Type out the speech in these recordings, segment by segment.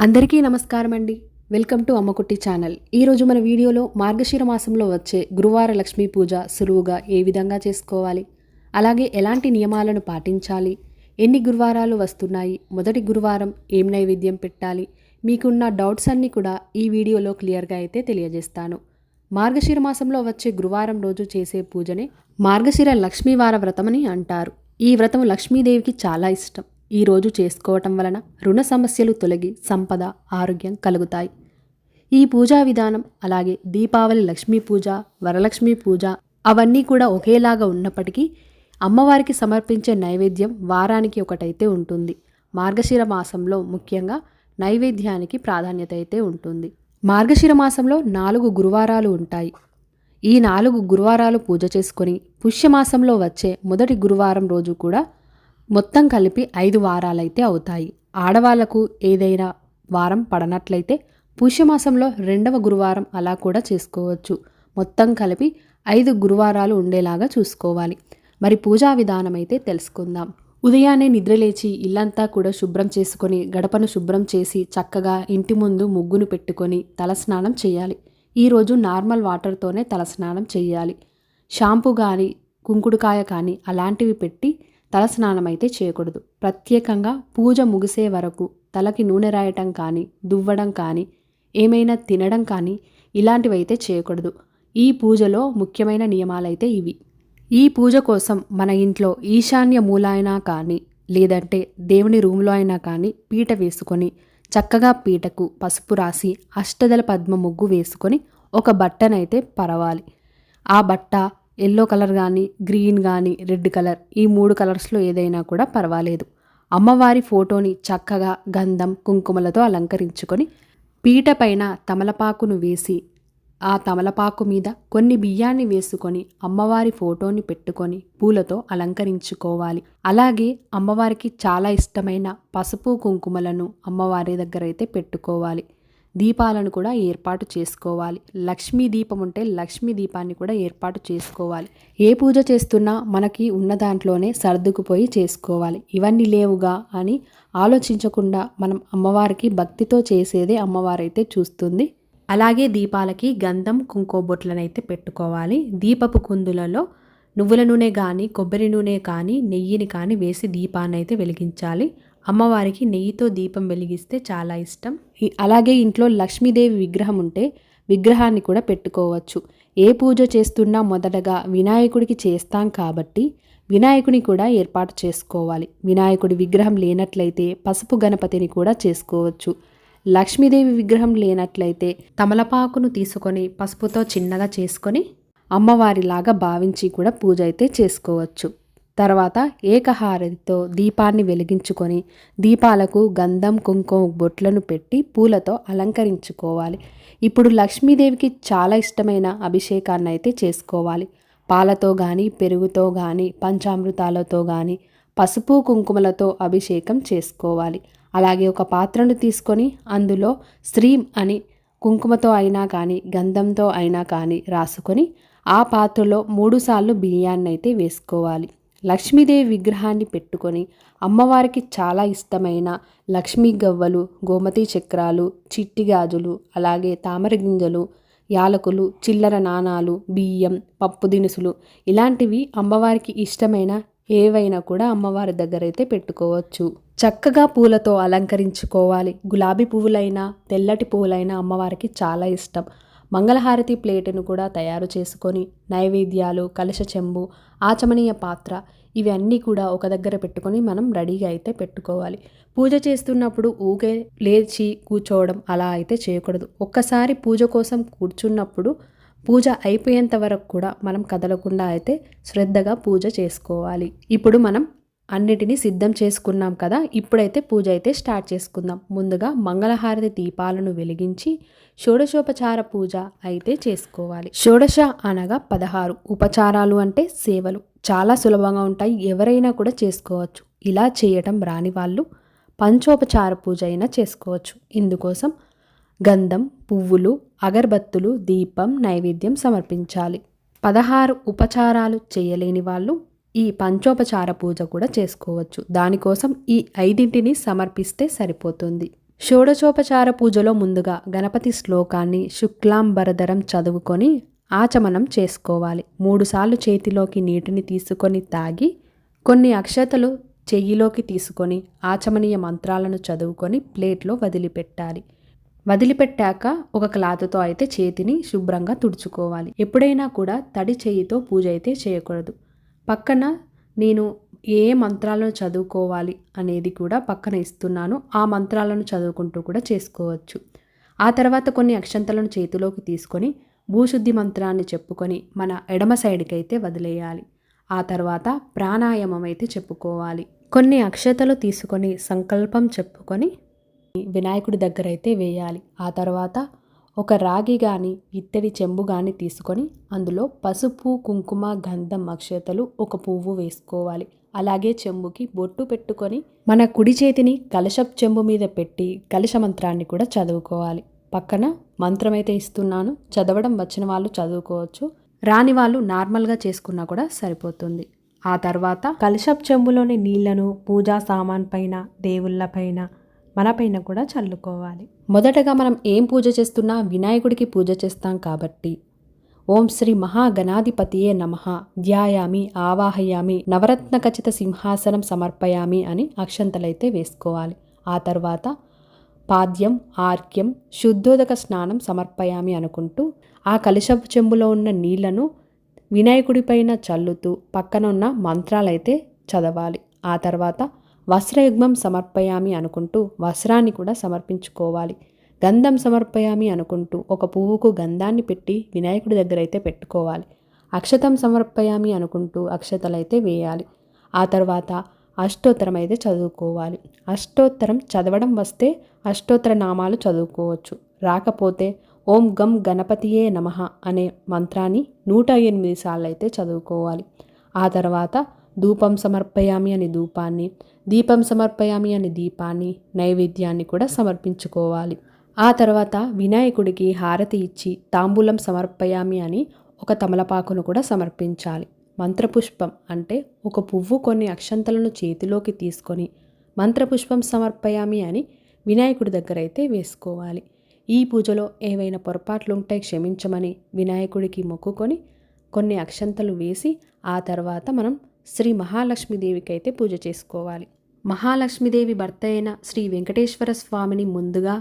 అందరికీ నమస్కారం అండి. Welcome to అమ్మకుట్టి channel. ఈరోజు మన వీడియోలో మార్గశిర మాసంలో వచ్చే గురువార లక్ష్మీ పూజ సులువుగా ఏ విధంగా చేసుకోవాలి, అలాగే ఎలాంటి నియమాలను పాటించాలి, ఎన్ని గురువారాలు వస్తున్నాయి, మొదటి గురువారం ఏం నైవేద్యం పెట్టాలి, మీకున్న డౌట్స్ అన్నీ కూడా ఈ వీడియోలో క్లియర్గా అయితే తెలియజేస్తాను. మార్గశిర మాసంలో వచ్చే గురువారం రోజు చేసే పూజనే మార్గశిర లక్ష్మీవార వ్రతమని అంటారు. ఈ వ్రతం లక్ష్మీదేవికి చాలా ఇష్టం. ఈ రోజు చేసుకోవటం వలన రుణ సమస్యలు తొలగి సంపద, ఆరోగ్యం కలుగుతాయి. ఈ పూజా విధానం అలాగే దీపావళి లక్ష్మీ పూజ, వరలక్ష్మీ పూజ అవన్నీ కూడా ఒకేలాగా ఉన్నప్పటికీ అమ్మవారికి సమర్పించే నైవేద్యం వారానికి ఒకటైతే ఉంటుంది. మార్గశిర మాసంలో ముఖ్యంగా నైవేద్యానికి ప్రాధాన్యత అయితే ఉంటుంది. మార్గశిర మాసంలో 4 గురువారాలు ఉంటాయి. ఈ 4 గురువారాలు పూజ చేసుకొని పుష్యమాసంలో వచ్చే మొదటి గురువారం రోజు కూడా మొత్తం కలిపి 5 వారాలైతే అవుతాయి. ఆడవాళ్లకు ఏదైనా వారం పడనట్లయితే పుష్యమాసంలో 2వ గురువారం అలా కూడా చేసుకోవచ్చు. మొత్తం కలిపి 5 గురువారాలు ఉండేలాగా చూసుకోవాలి. మరి పూజా విధానం అయితే తెలుసుకుందాం. ఉదయాన్నే నిద్రలేచి ఇల్లంతా కూడా శుభ్రం చేసుకొని గడపను శుభ్రం చేసి చక్కగా ఇంటి ముందు ముగ్గును పెట్టుకొని తలస్నానం చేయాలి. ఈరోజు నార్మల్ వాటర్తోనే తలస్నానం చేయాలి. షాంపూ కానీ కుంకుడుకాయ కానీ అలాంటివి పెట్టి తలస్నానం అయితే చేయకూడదు. ప్రత్యేకంగా పూజ ముగిసే వరకు తలకి నూనె రాయటం కానీ దువ్వడం కానీ ఏమైనా తినడం కానీ ఇలాంటివైతే చేయకూడదు. ఈ పూజలో ముఖ్యమైన నియమాలైతే ఇవి. ఈ పూజ కోసం మన ఇంట్లో ఈశాన్య మూలైనా కానీ లేదంటే దేవుని రూమ్లో అయినా కానీ పీట వేసుకొని చక్కగా పీటకు పసుపు రాసి అష్టదళ పద్మ ముగ్గు వేసుకొని ఒక బట్టనైతే పరవాలి. ఆ బట్ట ఎల్లో కలర్ కానీ గ్రీన్ కానీ రెడ్ కలర్ ఈ 3 కలర్స్లో ఏదైనా కూడా పర్వాలేదు. అమ్మవారి ఫోటోని చక్కగా గంధం కుంకుమలతో అలంకరించుకొని పీట పైన తమలపాకును వేసి ఆ తమలపాకు మీద కొన్ని బియ్యాన్ని వేసుకొని అమ్మవారి ఫోటోని పెట్టుకొని పూలతో అలంకరించుకోవాలి. అలాగే అమ్మవారికి చాలా ఇష్టమైన పసుపు కుంకుమలను అమ్మవారి దగ్గర అయితే పెట్టుకోవాలి. దీపాలను కూడా ఏర్పాటు చేసుకోవాలి. లక్ష్మీ దీపం ఉంటే లక్ష్మీ దీపాన్ని కూడా ఏర్పాటు చేసుకోవాలి. ఏ పూజ చేస్తున్నా మనకి ఉన్న దాంట్లోనే సర్దుకుపోయి చేసుకోవాలి. ఇవన్నీ లేవుగా అని ఆలోచించకుండా మనం అమ్మవారికి భక్తితో చేసేదే అమ్మవారైతే చూస్తుంది. అలాగే దీపాలకి గంధం కుంకోబొట్లనైతే పెట్టుకోవాలి. దీపపు కుందులలో నువ్వుల నూనె కానీ కొబ్బరి నూనె కానీ నెయ్యిని కానీ వేసి దీపాన్ని అయితే వెలిగించాలి. అమ్మవారికి నెయ్యితో దీపం వెలిగిస్తే చాలా ఇష్టం. అలాగే ఇంట్లో లక్ష్మీదేవి విగ్రహం ఉంటే విగ్రహాన్ని కూడా పెట్టుకోవచ్చు. ఏ పూజ చేస్తున్నా మొదటగా వినాయకుడికి చేస్తాం కాబట్టి వినాయకుని కూడా ఏర్పాటు చేసుకోవాలి. వినాయకుడి విగ్రహం లేనట్లయితే పసుపు గణపతిని కూడా చేసుకోవచ్చు. లక్ష్మీదేవి విగ్రహం లేనట్లయితే తమలపాకును తీసుకొని పసుపుతో చిన్నగా చేసుకొని అమ్మవారిలాగా భావించి కూడా పూజ అయితే చేసుకోవచ్చు. తర్వాత ఏకహారతితో దీపాన్ని వెలిగించుకొని దీపాలకు గంధం కుంకుమ బొట్లను పెట్టి పూలతో అలంకరించుకోవాలి. ఇప్పుడు లక్ష్మీదేవికి చాలా ఇష్టమైన అభిషేకాన్ని అయితే చేసుకోవాలి. పాలతో కానీ పెరుగుతో కానీ పంచామృతాలతో కానీ పసుపు కుంకుమలతో అభిషేకం చేసుకోవాలి. అలాగే ఒక పాత్రను తీసుకొని అందులో శ్రీం అని కుంకుమతో అయినా కానీ గంధంతో అయినా కానీ రాసుకొని ఆ పాత్రలో 3 సార్లు బియ్యాన్ని అయితే వేసుకోవాలి. లక్ష్మీదేవి విగ్రహాన్ని పెట్టుకొని అమ్మవారికి చాలా ఇష్టమైన లక్ష్మీ గవ్వలు, గోమతి చక్రాలు, చిట్టి గాజులు, అలాగే తామర గింజలు, యాలకులు, చిల్లర నాణాలు, బియ్యం, పప్పు దినుసులు ఇలాంటివి అమ్మవారికి ఇష్టమైన ఏవైనా కూడా అమ్మవారి దగ్గర అయితే పెట్టుకోవచ్చు. చక్కగా పూలతో అలంకరించుకోవాలి. గులాబీ పువ్వులైనా తెల్లటి పువ్వులైనా అమ్మవారికి చాలా ఇష్టం. మంగళహారతి ప్లేటును కూడా తయారు చేసుకొని నైవేద్యాలు, కలశ చెంబు, ఆచమనీయ పాత్ర ఇవన్నీ కూడా ఒక దగ్గర పెట్టుకొని మనం రెడీగా అయితే పెట్టుకోవాలి. పూజ చేస్తున్నప్పుడు ఊగే లేచి కూర్చోవడం అలా అయితే చేయకూడదు. ఒక్కసారి పూజ కోసం కూర్చున్నప్పుడు పూజ అయిపోయేంత వరకు కూడా మనం కదలకుండా అయితే శ్రద్ధగా పూజ చేసుకోవాలి. ఇప్పుడు మనం అన్నిటినీ సిద్ధం చేసుకున్నాం కదా, ఇప్పుడైతే పూజ అయితే స్టార్ట్ చేసుకుందాం. ముందుగా మంగళహారతి దీపాలను వెలిగించి షోడశోపచార పూజ అయితే చేసుకోవాలి. షోడశ అనగా 16, ఉపచారాలు అంటే సేవలు. చాలా సులభంగా ఉంటాయి, ఎవరైనా కూడా చేసుకోవచ్చు. ఇలా చేయటం రాని వాళ్ళు పంచోపచార పూజ అయినా చేసుకోవచ్చు. ఇందుకోసం గంధం, పువ్వులు, అగరబత్తులు, దీపం, నైవేద్యం సమర్పించాలి. 16 ఉపచారాలు చేయలేని వాళ్ళు ఈ పంచోపచార పూజ కూడా చేసుకోవచ్చు. దానికోసం ఈ 5ంటిని సమర్పిస్తే సరిపోతుంది. షోడశోపచార పూజలో ముందుగా గణపతి శ్లోకాన్ని శుక్లాంబరధరం చదువుకొని ఆచమనం చేసుకోవాలి. 3 సార్లు చేతిలోకి నీటిని తీసుకొని తాగి కొన్ని అక్షతలు చెయ్యిలోకి తీసుకొని ఆచమనీయ మంత్రాలను చదువుకొని ప్లేట్లో వదిలిపెట్టాలి. వదిలిపెట్టాక ఒక క్లాత్తో అయితే చేతిని శుభ్రంగా తుడుచుకోవాలి. ఎప్పుడైనా కూడా తడి చెయ్యితో పూజ అయితే చేయకూడదు. పక్కన నేను ఏ మంత్రాలను చదువుకోవాలి అనేది కూడా పక్కన ఇస్తున్నాను. ఆ మంత్రాలను చదువుకుంటూ కూడా చేసుకోవచ్చు. ఆ తర్వాత కొన్ని అక్షంతలను చేతిలోకి తీసుకొని భూశుద్ధి మంత్రాన్ని చెప్పుకొని మన ఎడమ సైడ్కి అయితే వదిలేయాలి. ఆ తర్వాత ప్రాణాయామం అయితే చెప్పుకోవాలి. కొన్ని అక్షతలు తీసుకొని సంకల్పం చెప్పుకొని వినాయకుడి దగ్గర అయితే వేయాలి. ఆ తర్వాత ఒక రాగి కానీ ఇత్తడి చెంబు కానీ తీసుకొని అందులో పసుపు, కుంకుమ, గంధం, అక్షతలు, ఒక పువ్వు వేసుకోవాలి. అలాగే చెంబుకి బొట్టు పెట్టుకొని మన కుడి చేతిని కలశపు చెంబు మీద పెట్టి కలశ మంత్రాన్ని కూడా చదువుకోవాలి. పక్కన మంత్రం అయితే ఇస్తున్నాను. చదవడం వచ్చిన వాళ్ళు చదువుకోవచ్చు, రాని వాళ్ళు నార్మల్గా చేసుకున్నా కూడా సరిపోతుంది. ఆ తర్వాత కలశపు చెంబులోని నీళ్లను పూజా సామాన్ పైన, దేవుళ్ళ పైన, మన పైన కూడా చల్లుకోవాలి. మొదటగా మనం ఏం పూజ చేస్తున్నా వినాయకుడికి పూజ చేస్తాం కాబట్టి ఓం శ్రీ మహాగణాధిపతియే నమః ధ్యాయామి ఆవాహయామి నవరత్న ఖచిత సింహాసనం సమర్పయామి అని అక్షంతలైతే వేసుకోవాలి. ఆ తర్వాత పాద్యం, ఆర్క్యం, శుద్ధోదక స్నానం సమర్పయామి అనుకుంటూ ఆ కలశపు చెంబులో ఉన్న నీళ్లను వినాయకుడిపైన చల్లుతూ పక్కన ఉన్న మంత్రాలైతే చదవాలి. ఆ తర్వాత వస్త్రయుగ్మం సమర్పయామి అనుకుంటూ వస్త్రాన్ని కూడా సమర్పించుకోవాలి. గంధం సమర్పయామి అనుకుంటూ ఒక పువ్వుకు గంధాన్ని పెట్టి వినాయకుడి దగ్గర అయితే పెట్టుకోవాలి. అక్షతం సమర్పయామి అనుకుంటూ అక్షతలైతే వేయాలి. ఆ తర్వాత అష్టోత్తరం అయితే చదువుకోవాలి. అష్టోత్తరం చదవడం వస్తే అష్టోత్తర నామాలు చదువుకోవచ్చు. రాకపోతే ఓం గం గణపతియే నమః అనే మంత్రాన్ని 108 సార్లు అయితే చదువుకోవాలి. ఆ తర్వాత ధూపం సమర్పయామి అని ధూపాన్ని, దీపం సమర్పయామి అని దీపాన్ని, నైవేద్యాన్ని కూడా సమర్పించుకోవాలి. ఆ తర్వాత వినాయకుడికి హారతి ఇచ్చి తాంబూలం సమర్పయామి అని ఒక తమలపాకును కూడా సమర్పించాలి. మంత్రపుష్పం అంటే ఒక పువ్వు కొన్ని అక్షంతలను చేతిలోకి తీసుకొని మంత్రపుష్పం సమర్పయామి అని వినాయకుడి దగ్గర అయితే వేసుకోవాలి. ఈ పూజలో ఏవైనా పొరపాట్లుంటే క్షమించమని వినాయకుడికి మొక్కుకొని కొన్ని అక్షంతలు వేసి ఆ తర్వాత మనం శ్రీ మహాలక్ష్మీదేవికి అయితే పూజ చేసుకోవాలి. మహాలక్ష్మీదేవి భర్త అయిన శ్రీ వెంకటేశ్వర స్వామిని ముందుగా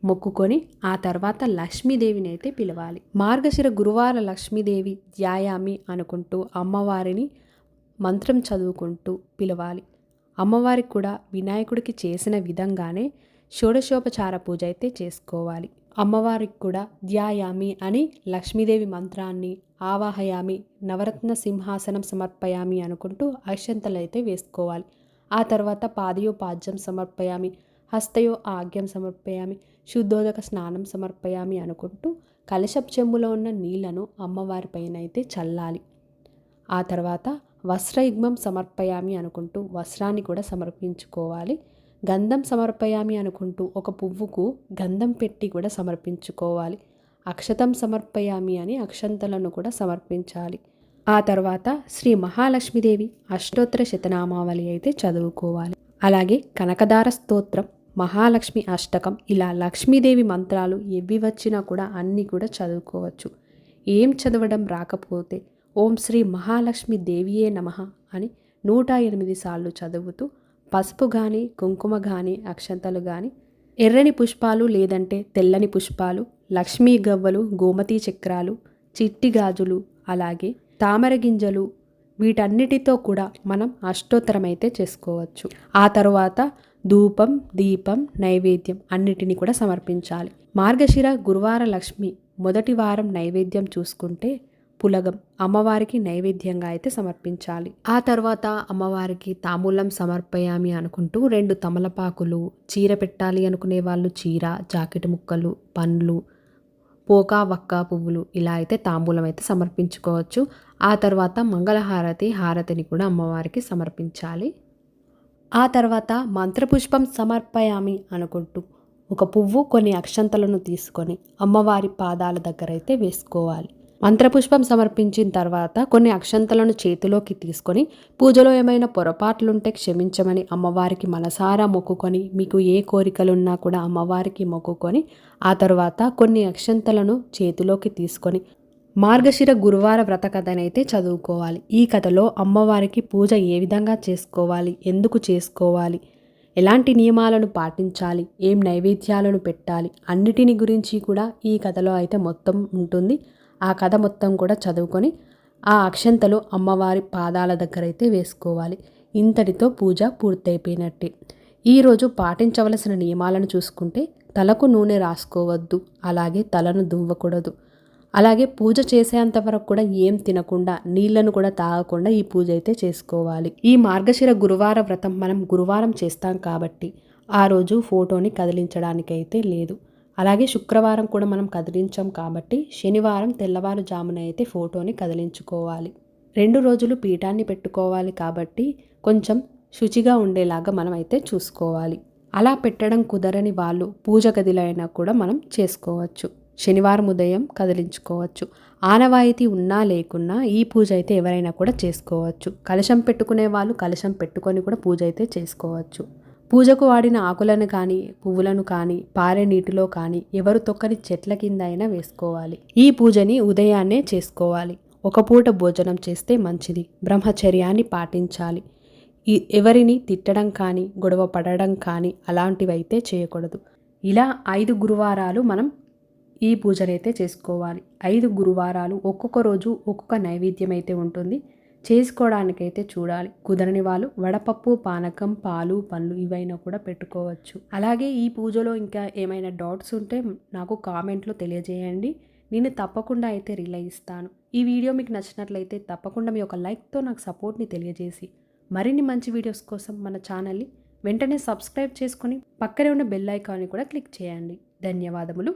మొక్కుకొని ఆ తర్వాత లక్ష్మీదేవిని అయితే పిలవాలి. మార్గశిర గురువార లక్ష్మీదేవి ధ్యాయామి అనుకుంటూ అమ్మవారిని మంత్రం చదువుకుంటూ పిలవాలి. అమ్మవారికి కూడా వినాయకుడికి చేసిన విధంగానే షోడశోపచార పూజ అయితే చేసుకోవాలి. అమ్మవారికి కూడా ధ్యాయామి అని లక్ష్మీదేవి మంత్రాన్ని, ఆవాహయామి నవరత్న సింహాసనం సమర్పయామి అనుకుంటూ అక్షంతలైతే వేసుకోవాలి. ఆ తర్వాత పాదయో పాద్యం సమర్పయామి, హస్తయో ఆగ్యం సమర్పయామి, శుద్ధోదక స్నానం సమర్పయామి అనుకుంటూ కలశపు చెంబులో ఉన్న నీళ్లను అమ్మవారి పైన అయితే చల్లాలి. ఆ తర్వాత వస్త్రయుగ్మం సమర్పయామి అనుకుంటూ వస్త్రాన్ని కూడా సమర్పించుకోవాలి. గంధం సమర్పయామి అనుకుంటూ ఒక పువ్వుకు గంధం పెట్టి కూడా సమర్పించుకోవాలి. అక్షతం సమర్పయామి అని అక్షంతలను కూడా సమర్పించాలి. ఆ తర్వాత శ్రీ మహాలక్ష్మీదేవి అష్టోత్తర శతనామావళి అయితే చదువుకోవాలి. అలాగే కనకదార స్తోత్రం, మహాలక్ష్మి అష్టకం, ఇలా లక్ష్మీదేవి మంత్రాలు ఎవి వచ్చినా కూడా అన్నీ కూడా చదువుకోవచ్చు. ఏం చదవడం రాకపోతే ఓం శ్రీ మహాలక్ష్మి దేవియే నమః అని 108 సార్లు చదువుతూ పసుపు కానీ, కుంకుమ కానీ, అక్షంతలు కానీ, ఎర్రని పుష్పాలు లేదంటే తెల్లని పుష్పాలు, లక్ష్మీ గవ్వలు, గోమతీ చక్రాలు, చిట్టి గాజులు, అలాగే తామర గింజలు, వీటన్నిటితో కూడా మనం అష్టోత్తరం అయితే చేసుకోవచ్చు. ఆ తరువాత ధూపం, దీపం, నైవేద్యం అన్నిటిని కూడా సమర్పించాలి. మార్గశిర గురువార లక్ష్మి మొదటి వారం నైవేద్యం చూసుకుంటే పులగం అమ్మవారికి నైవేద్యంగా అయితే సమర్పించాలి. ఆ తర్వాత అమ్మవారికి తాంబూలం సమర్పయామి అనుకుంటూ 2 తమలపాకులు, చీర పెట్టాలి అనుకునే వాళ్ళు చీర, జాకెట్ ముక్కలు, పండ్లు, పోకా వక్క పువ్వులు ఇలా అయితే తాంబూలం అయితే సమర్పించుకోవచ్చు. ఆ తర్వాత హారతిని కూడా అమ్మవారికి సమర్పించాలి. ఆ తర్వాత మంత్రపుష్పం సమర్పయామి అనుకుంటూ ఒక పువ్వు కొన్ని అక్షంతలను తీసుకొని అమ్మవారి పాదాల దగ్గర అయితే వేసుకోవాలి. మంత్రపుష్పం సమర్పించిన తర్వాత కొన్ని అక్షంతలను చేతిలోకి తీసుకొని పూజలో ఏమైనా పొరపాట్లుంటే క్షమించమని అమ్మవారికి మనసారా మొక్కుకొని మీకు ఏ కోరికలున్నా కూడా అమ్మవారికి మొక్కుకొని ఆ తర్వాత కొన్ని అక్షంతలను చేతిలోకి తీసుకొని మార్గశిర గురువార వ్రత కథనైతే చదువుకోవాలి. ఈ కథలో అమ్మవారికి పూజ ఏ విధంగా చేసుకోవాలి, ఎందుకు చేసుకోవాలి, ఎలాంటి నియమాలను పాటించాలి, ఏం నైవేద్యాలను పెట్టాలి, అన్నిటిని గురించి కూడా ఈ కథలో అయితే మొత్తం ఉంటుంది. ఆ కథ మొత్తం కూడా చదువుకొని ఆ అక్షంతలు అమ్మవారి పాదాల దగ్గర అయితే వేసుకోవాలి. ఇంతటితో పూజ పూర్తయిపోయినట్టే. ఈరోజు పాటించవలసిన నియమాలను చూసుకుంటే తలకు నూనె రాసుకోవద్దు, అలాగే తలను దువ్వకూడదు, అలాగే పూజ చేసేంత వరకు కూడా ఏం తినకుండా నీళ్లను కూడా తాగకుండా ఈ పూజ అయితే చేసుకోవాలి. ఈ మార్గశిర గురువార వ్రతం మనం గురువారం చేస్తాం కాబట్టి ఆ రోజు ఫోటోని కదిలించడానికైతే లేదు. అలాగే శుక్రవారం కూడా మనం కదిలించాం కాబట్టి శనివారం తెల్లవారుజామున అయితే ఫోటోని కదిలించుకోవాలి. 2 రోజులు పీఠాన్ని పెట్టుకోవాలి కాబట్టి కొంచెం శుచిగా ఉండేలాగా మనం అయితే చూసుకోవాలి. అలా పెట్టడం కుదరని వాళ్ళు పూజ గదిలో అయినా కూడా మనం చేసుకోవచ్చు. శనివారం ఉదయం కదిలించుకోవచ్చు. ఆనవాయితీ ఉన్నా లేకున్నా ఈ పూజ అయితే ఎవరైనా కూడా చేసుకోవచ్చు. కలశం పెట్టుకునే వాళ్ళు కలశం పెట్టుకొని కూడా పూజ అయితే చేసుకోవచ్చు. పూజకు వాడిన ఆకులను కానీ పువ్వులను కానీ పారే నీటిలో కానీ ఎవరు తొక్కని చెట్ల కింద అయినా వేసుకోవాలి. ఈ పూజని ఉదయాన్నే చేసుకోవాలి. ఒక పూట భోజనం చేస్తే మంచిది. బ్రహ్మచర్యాన్ని పాటించాలి. ఎవరిని తిట్టడం కానీ గొడవ పడడం కానీ అలాంటివైతే చేయకూడదు. ఇలా 5 గురువారాలు మనం ఈ పూజనైతే చేసుకోవాలి. 5 గురువారాలు ఒక్కొక్క రోజు ఒక్కొక్క నైవేద్యం అయితే ఉంటుంది. చేసుకోవడానికైతే చూడాలి. కుదరని వాళ్ళు వడపప్పు, పానకం, పాలు, పండ్లు ఇవైనా కూడా పెట్టుకోవచ్చు. అలాగే ఈ పూజలో ఇంకా ఏమైనా డౌట్స్ ఉంటే నాకు కామెంట్లో తెలియజేయండి. నేను తప్పకుండా అయితే రిలై ఇస్తాను. ఈ వీడియో మీకు నచ్చినట్లయితే తప్పకుండా మీ ఒక లైక్తో నాకు సపోర్ట్ని తెలియజేసి మరిన్ని మంచి వీడియోస్ కోసం మన ఛానల్ని వెంటనే సబ్స్క్రైబ్ చేసుకొని పక్కనే ఉన్న బెల్ ఐకాన్ని కూడా క్లిక్ చేయండి. ధన్యవాదములు.